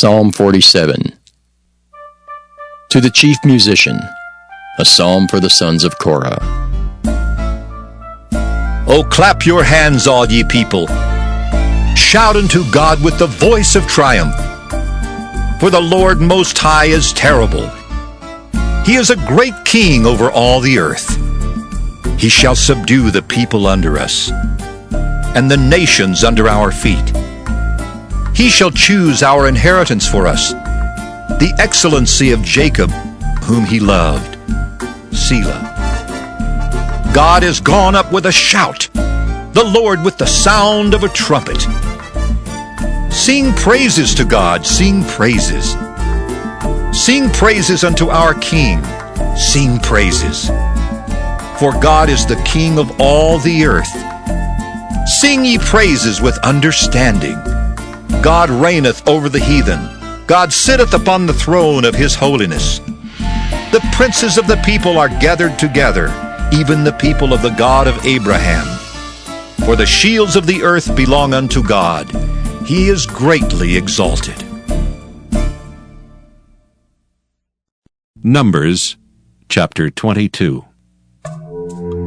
Psalm 47. To the chief musician, a psalm for the sons of Korah. O clap your hands, all ye people. Shout unto God with the voice of triumph. For the Lord Most High is terrible. He is a great king over all the earth. He shall subdue the people under us, and the nations under our feet. He shall choose our inheritance for us, the excellency of Jacob, whom he loved. Selah. God is gone up with a shout, the Lord with the sound of a trumpet. Sing praises to God, sing praises. Sing praises unto our King, sing praises. For God is the King of all the earth. Sing ye praises with understanding. God reigneth over the heathen. God sitteth upon the throne of his holiness. The princes of the people are gathered together, even the people of the God of Abraham. For the shields of the earth belong unto God. He is greatly exalted. Numbers chapter 22.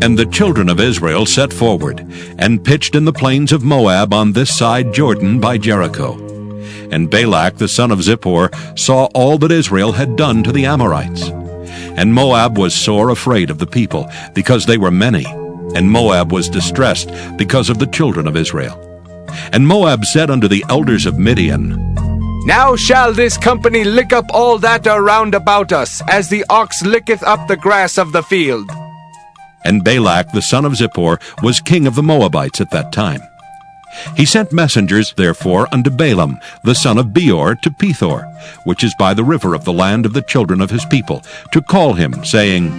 And the children of Israel set forward, and pitched in the plains of Moab on this side Jordan by Jericho. And Balak the son of Zippor saw all that Israel had done to the Amorites. And Moab was sore afraid of the people, because they were many, and Moab was distressed because of the children of Israel. And Moab said unto the elders of Midian, Now shall this company lick up all that are round about us, as the ox licketh up the grass of the field. And Balak the son of Zippor was king of the Moabites at that time. He sent messengers, therefore, unto Balaam the son of Beor to Pethor, which is by the river of the land of the children of his people, to call him, saying,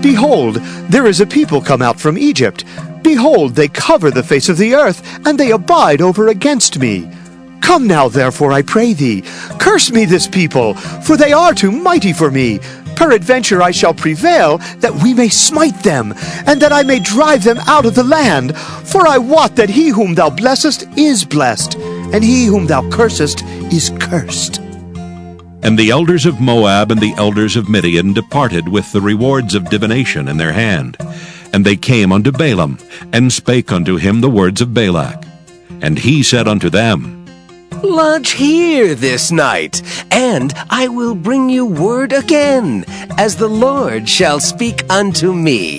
Behold, there is a people come out from Egypt. Behold, they cover the face of the earth, and they abide over against me. Come now, therefore, I pray thee, curse me this people, for they are too mighty for me. Peradventure I shall prevail, that we may smite them, and that I may drive them out of the land. For I wot that he whom thou blessest is blessed, and he whom thou cursest is cursed. And the elders of Moab and the elders of Midian departed with the rewards of divination in their hand. And they came unto Balaam, and spake unto him the words of Balak. And he said unto them, Lodge here this night, and I will bring you word again, as the Lord shall speak unto me.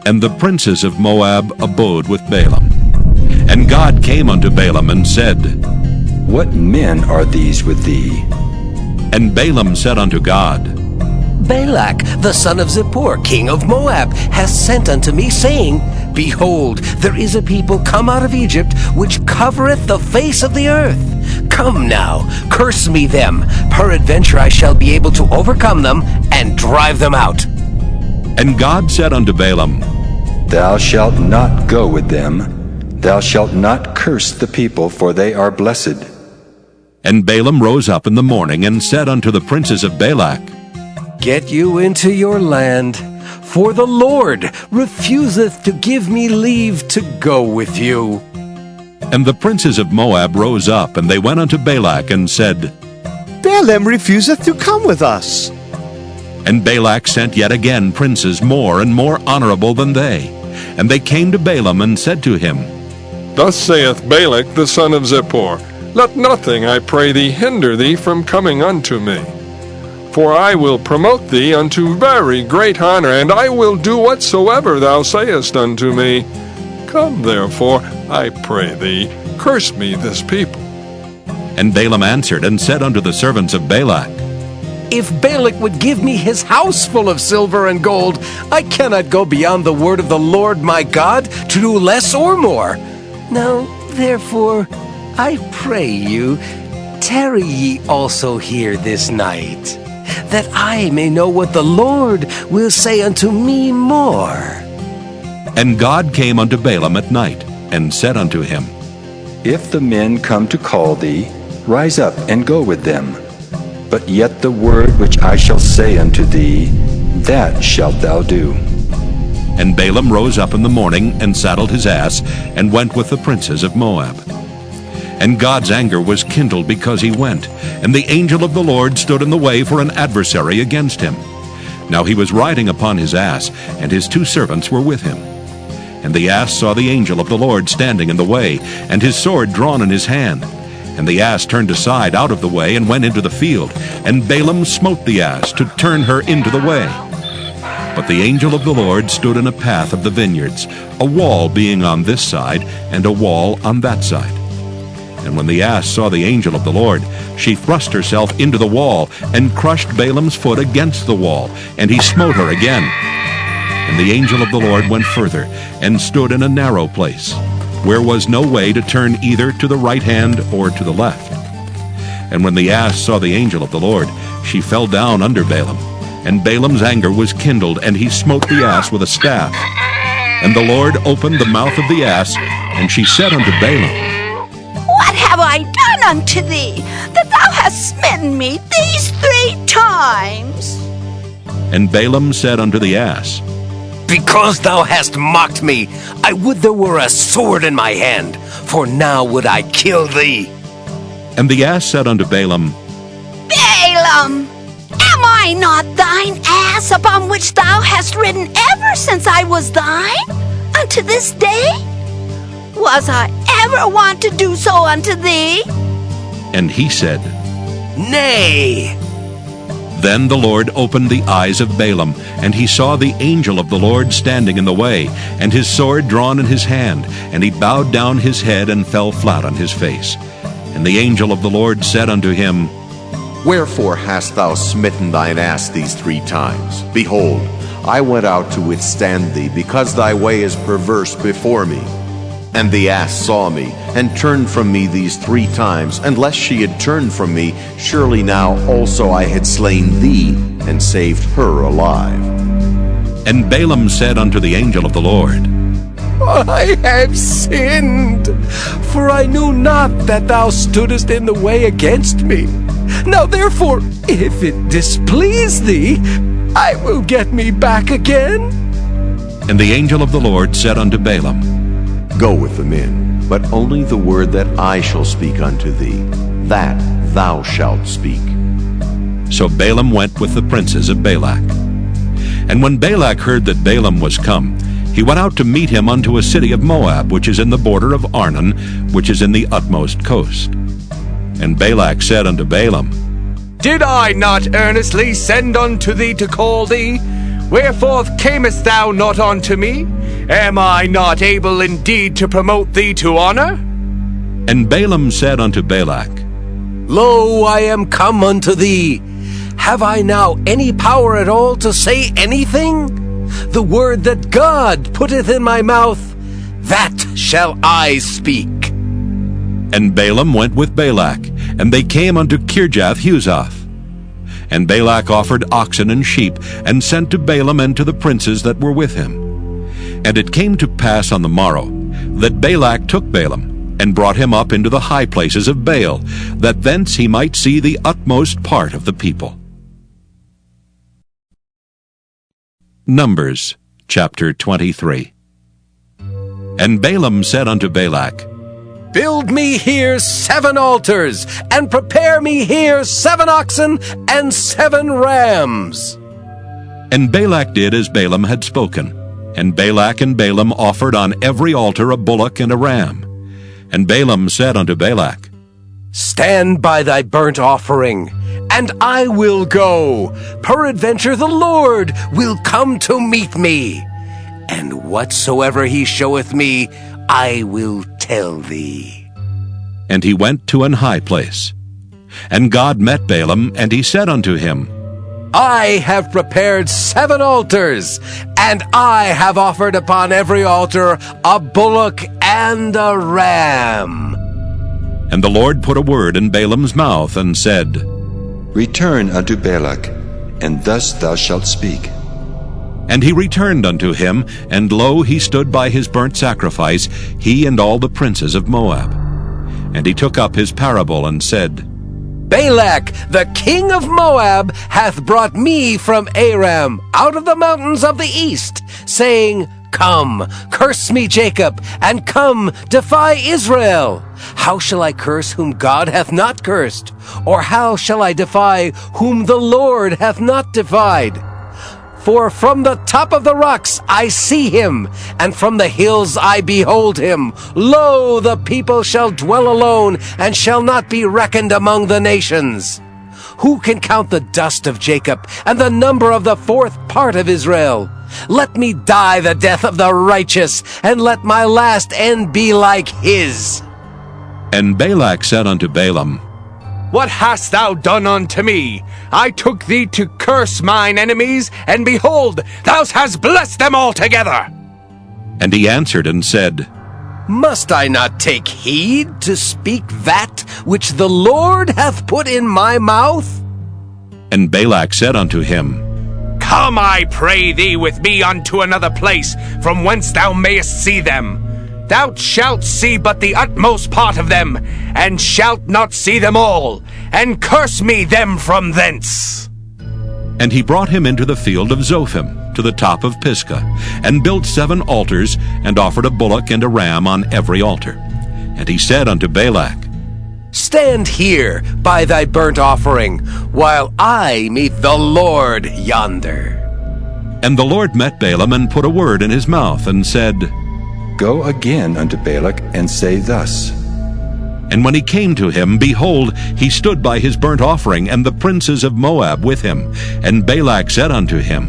And the princes of Moab abode with Balaam. And God came unto Balaam and said, What men are these with thee? And Balaam said unto God, Balak, the son of Zippor, king of Moab, hath sent unto me, saying, Behold, there is a people come out of Egypt, which covereth the face of the earth. Come now, curse me them. Peradventure I shall be able to overcome them, and drive them out. And God said unto Balaam, Thou shalt not go with them. Thou shalt not curse the people, for they are blessed. And Balaam rose up in the morning, and said unto the princes of Balak, Get you into your land, for the Lord refuseth to give me leave to go with you. And the princes of Moab rose up, and they went unto Balak, and said, Balaam refuseth to come with us. And Balak sent yet again princes more and more honorable than they. And they came to Balaam, and said to him, Thus saith Balak the son of Zippor, Let nothing, I pray thee, hinder thee from coming unto me. For I will promote thee unto very great honor, and I will do whatsoever thou sayest unto me. Come therefore, I pray thee, curse me this people. And Balaam answered and said unto the servants of Balak, If Balak would give me his house full of silver and gold, I cannot go beyond the word of the Lord my God to do less or more. Now, therefore, I pray you, tarry ye also here this night, that I may know what the Lord will say unto me more. And God came unto Balaam at night, and said unto him, If the men come to call thee, rise up and go with them. But yet the word which I shall say unto thee, that shalt thou do. And Balaam rose up in the morning, and saddled his ass, and went with the princes of Moab. And God's anger was kindled because he went, and the angel of the Lord stood in the way for an adversary against him. Now he was riding upon his ass, and his 2 servants were with him. And the ass saw the angel of the Lord standing in the way, and his sword drawn in his hand. And the ass turned aside out of the way and went into the field, and Balaam smote the ass to turn her into the way. But the angel of the Lord stood in a path of the vineyards, a wall being on this side, and a wall on that side. And when the ass saw the angel of the Lord, she thrust herself into the wall, and crushed Balaam's foot against the wall, and he smote her again. And the angel of the Lord went further, and stood in a narrow place, where was no way to turn either to the right hand or to the left. And when the ass saw the angel of the Lord, she fell down under Balaam. And Balaam's anger was kindled, and he smote the ass with a staff. And the Lord opened the mouth of the ass, and she said unto Balaam, What have I done unto thee, that thou hast smitten me these 3 times? And Balaam said unto the ass, Because thou hast mocked me, I would there were a sword in my hand, for now would I kill thee. And the ass said unto Balaam, Balaam, am I not thine ass upon which thou hast ridden ever since I was thine, unto this day? Was I ever wont to do so unto thee? And he said, Nay. Then the Lord opened the eyes of Balaam, and he saw the angel of the Lord standing in the way, and his sword drawn in his hand, and he bowed down his head and fell flat on his face. And the angel of the Lord said unto him, Wherefore hast thou smitten thine ass these 3 times? Behold, I went out to withstand thee, because thy way is perverse before me. And the ass saw me, and turned from me these 3 times, and lest she had turned from me, surely now also I had slain thee, and saved her alive. And Balaam said unto the angel of the Lord, I have sinned, for I knew not that thou stoodest in the way against me. Now therefore, if it displease thee, I will get me back again. And the angel of the Lord said unto Balaam, Go with the men, but only the word that I shall speak unto thee, that thou shalt speak. So Balaam went with the princes of Balak. And when Balak heard that Balaam was come, he went out to meet him unto a city of Moab, which is in the border of Arnon, which is in the utmost coast. And Balak said unto Balaam, Did I not earnestly send unto thee to call thee? Wherefore camest thou not unto me? Am I not able indeed to promote thee to honor? And Balaam said unto Balak, Lo, I am come unto thee. Have I now any power at all to say anything? The word that God putteth in my mouth, that shall I speak. And Balaam went with Balak, and they came unto Kirjath-Huzoth. And Balak offered oxen and sheep, and sent to Balaam and to the princes that were with him. And it came to pass on the morrow, that Balak took Balaam, and brought him up into the high places of Baal, that thence he might see the utmost part of the people. Numbers chapter 23. And Balaam said unto Balak, Build me here 7 altars, and prepare me here 7 oxen and 7 rams. And Balak did as Balaam had spoken. And Balak and Balaam offered on every altar a bullock and a ram. And Balaam said unto Balak, Stand by thy burnt offering, and I will go. Peradventure the Lord will come to meet me. And whatsoever he showeth me, I will tell thee. And he went to an high place. And God met Balaam, and he said unto him, I have prepared 7 altars, and I have offered upon every altar a bullock and a ram. And the Lord put a word in Balaam's mouth, and said, Return unto Balak, and thus thou shalt speak. And he returned unto him, and lo, he stood by his burnt sacrifice, he and all the princes of Moab. And he took up his parable, and said, Balak, the king of Moab, hath brought me from Aram, out of the mountains of the east, saying, Come, curse me, Jacob, and come, defy Israel. How shall I curse whom God hath not cursed? Or how shall I defy whom the Lord hath not defied? For from the top of the rocks I see him, and from the hills I behold him. Lo, the people shall dwell alone, and shall not be reckoned among the nations. Who can count the dust of Jacob, and the number of the fourth part of Israel? Let me die the death of the righteous, and let my last end be like his. And Balak said unto Balaam, What hast thou done unto me? I took thee to curse mine enemies, and behold, thou hast blessed them altogether. And he answered and said, Must I not take heed to speak that which the Lord hath put in my mouth? And Balak said unto him, Come, I pray thee, with me unto another place, from whence thou mayest see them. Thou shalt see but the utmost part of them, and shalt not see them all, and curse me them from thence. And he brought him into the field of Zophim, to the top of Pisgah, and built 7 altars, and offered a bullock and a ram on every altar. And he said unto Balak, Stand here by thy burnt offering, while I meet the Lord yonder. And the Lord met Balaam, and put a word in his mouth, and said, Go again unto Balak, and say thus. And when he came to him, behold, he stood by his burnt offering, and the princes of Moab with him. And Balak said unto him,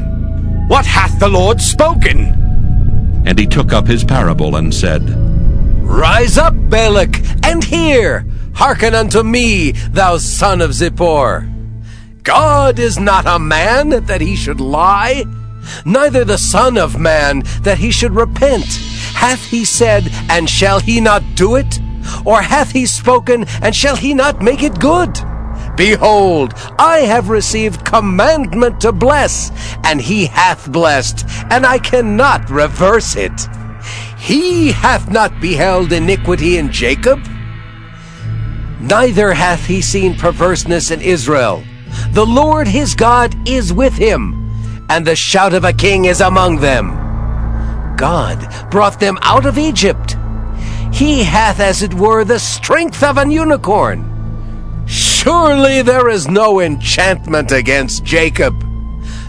What hath the Lord spoken? And he took up his parable, and said, Rise up, Balak, and hear. Hearken unto me, thou son of Zippor. God is not a man that he should lie, neither the Son of Man that he should repent. Hath he said, and shall he not do it? Or hath he spoken, and shall he not make it good? Behold, I have received commandment to bless, and he hath blessed, and I cannot reverse it. He hath not beheld iniquity in Jacob, neither hath he seen perverseness in Israel. The Lord his God is with him, and the shout of a king is among them. God brought them out of Egypt. He hath, as it were, the strength of an unicorn. Surely there is no enchantment against Jacob,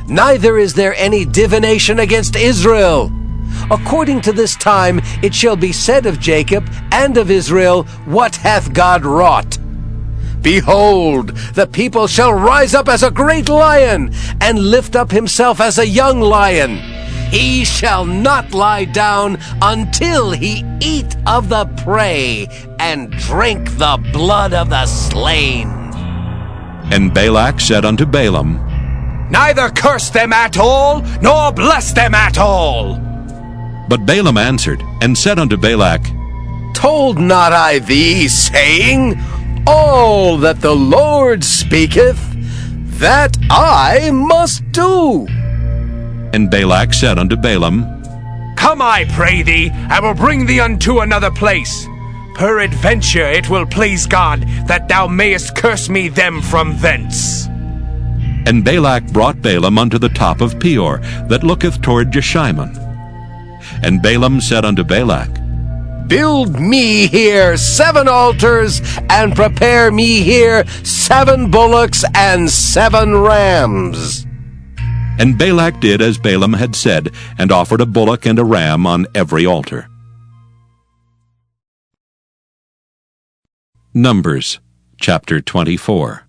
neither is there any divination against Israel. According to this time it shall be said of Jacob and of Israel, What hath God wrought? Behold, the people shall rise up as a great lion, and lift up himself as a young lion. He shall not lie down until he eat of the prey, and drink the blood of the slain. And Balak said unto Balaam, Neither curse them at all, nor bless them at all. But Balaam answered, and said unto Balak, Told not I thee, saying, All that the Lord speaketh, that I must do? And Balak said unto Balaam, Come, I pray thee, I will bring thee unto another place. Peradventure it will please God that thou mayest curse me them from thence. And Balak brought Balaam unto the top of Peor, that looketh toward Jeshimon. And Balaam said unto Balak, Build me here 7 altars, and prepare me here 7 bullocks and 7 rams. And Balak did as Balaam had said, and offered a bullock and a ram on every altar. Numbers chapter 24.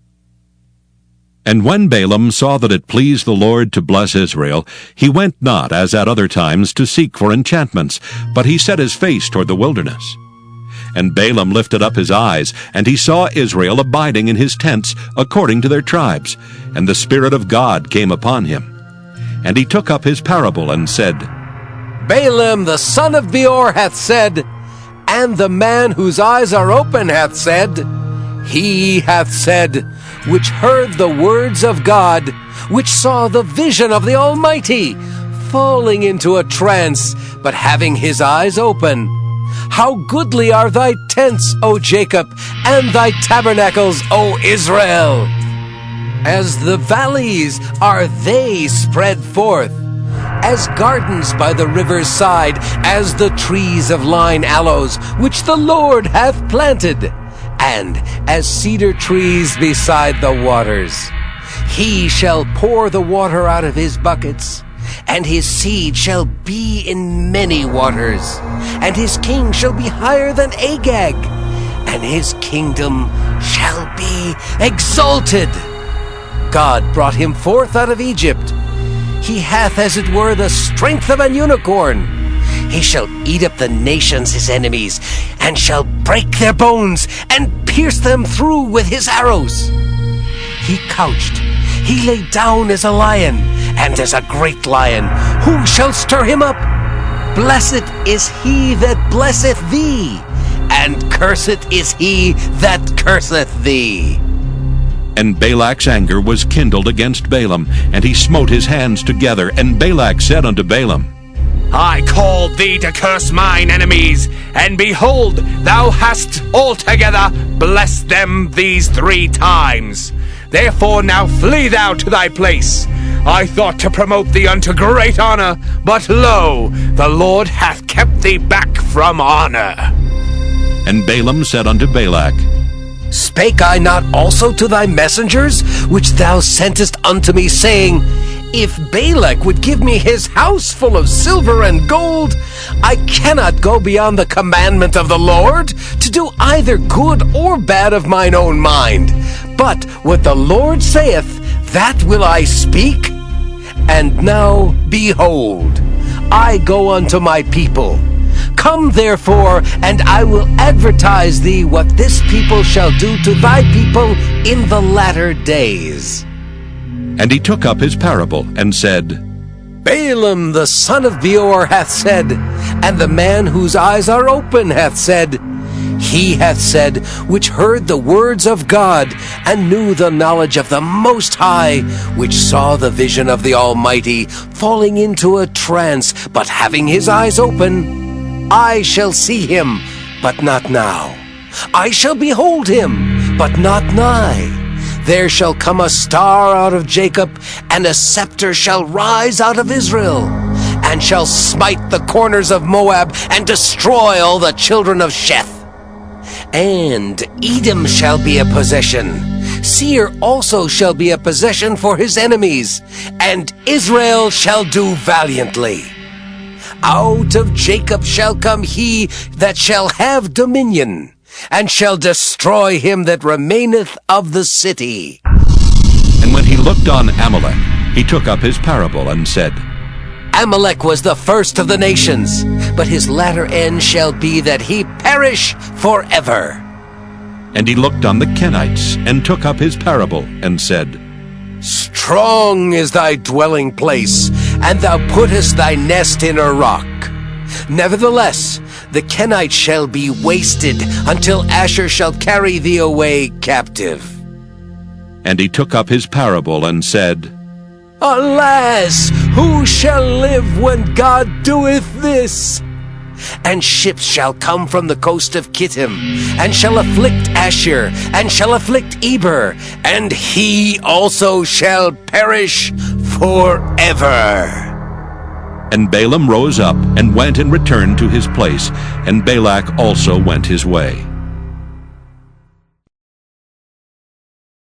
And when Balaam saw that it pleased the Lord to bless Israel, he went not, as at other times, to seek for enchantments, but he set his face toward the wilderness. And Balaam lifted up his eyes, and he saw Israel abiding in his tents according to their tribes, and the Spirit of God came upon him. And he took up his parable, and said, Balaam the son of Beor hath said, and the man whose eyes are open hath said, He hath said, which heard the words of God, which saw the vision of the Almighty, falling into a trance, but having his eyes open. How goodly are thy tents, O Jacob, and thy tabernacles, O Israel! As the valleys are they spread forth, as gardens by the river's side, as the trees of lign aloes, which the Lord hath planted, and as cedar trees beside the waters. He shall pour the water out of his buckets, and his seed shall be in many waters, and his king shall be higher than Agag, and his kingdom shall be exalted. God brought him forth out of Egypt. He hath as it were the strength of an unicorn. He shall eat up the nations his enemies, and shall break their bones, and pierce them through with his arrows. He couched, he lay down as a lion, and as a great lion. Who shall stir him up? Blessed is he that blesseth thee, and cursed is he that curseth thee. And Balak's anger was kindled against Balaam, and he smote his hands together. And Balak said unto Balaam, I called thee to curse mine enemies, and behold, thou hast altogether blessed them these 3 times. Therefore now flee thou to thy place. I thought to promote thee unto great honor, but lo, the Lord hath kept thee back from honor. And Balaam said unto Balak, Spake I not also to thy messengers, which thou sentest unto me, saying, If Balak would give me his house full of silver and gold, I cannot go beyond the commandment of the Lord, to do either good or bad of mine own mind. But what the Lord saith, that will I speak. And now, behold, I go unto my people. Come therefore, and I will advertise thee what this people shall do to thy people in the latter days. And he took up his parable, and said, Balaam the son of Beor hath said, and the man whose eyes are open hath said, He hath said, which heard the words of God, and knew the knowledge of the Most High, which saw the vision of the Almighty, falling into a trance, but having his eyes open. I shall see him, but not now. I shall behold him, but not nigh. There shall come a star out of Jacob, and a scepter shall rise out of Israel, and shall smite the corners of Moab, and destroy all the children of Sheth. And Edom shall be a possession. Seir also shall be a possession for his enemies, and Israel shall do valiantly. Out of Jacob shall come he that shall have dominion, and shall destroy him that remaineth of the city. And when he looked on Amalek, he took up his parable, and said, Amalek was the first of the nations, but his latter end shall be that he perish forever. And he looked on the Kenites, and took up his parable, and said, Strong is thy dwelling place, and thou puttest thy nest in a rock. Nevertheless, the Kenites shall be wasted, until Asher shall carry thee away captive. And he took up his parable, and said, Alas, who shall live when God doeth this? And ships shall come from the coast of Kittim, and shall afflict Asher, and shall afflict Eber, and he also shall perish forever. And Balaam rose up, and went and returned to his place, and Balak also went his way.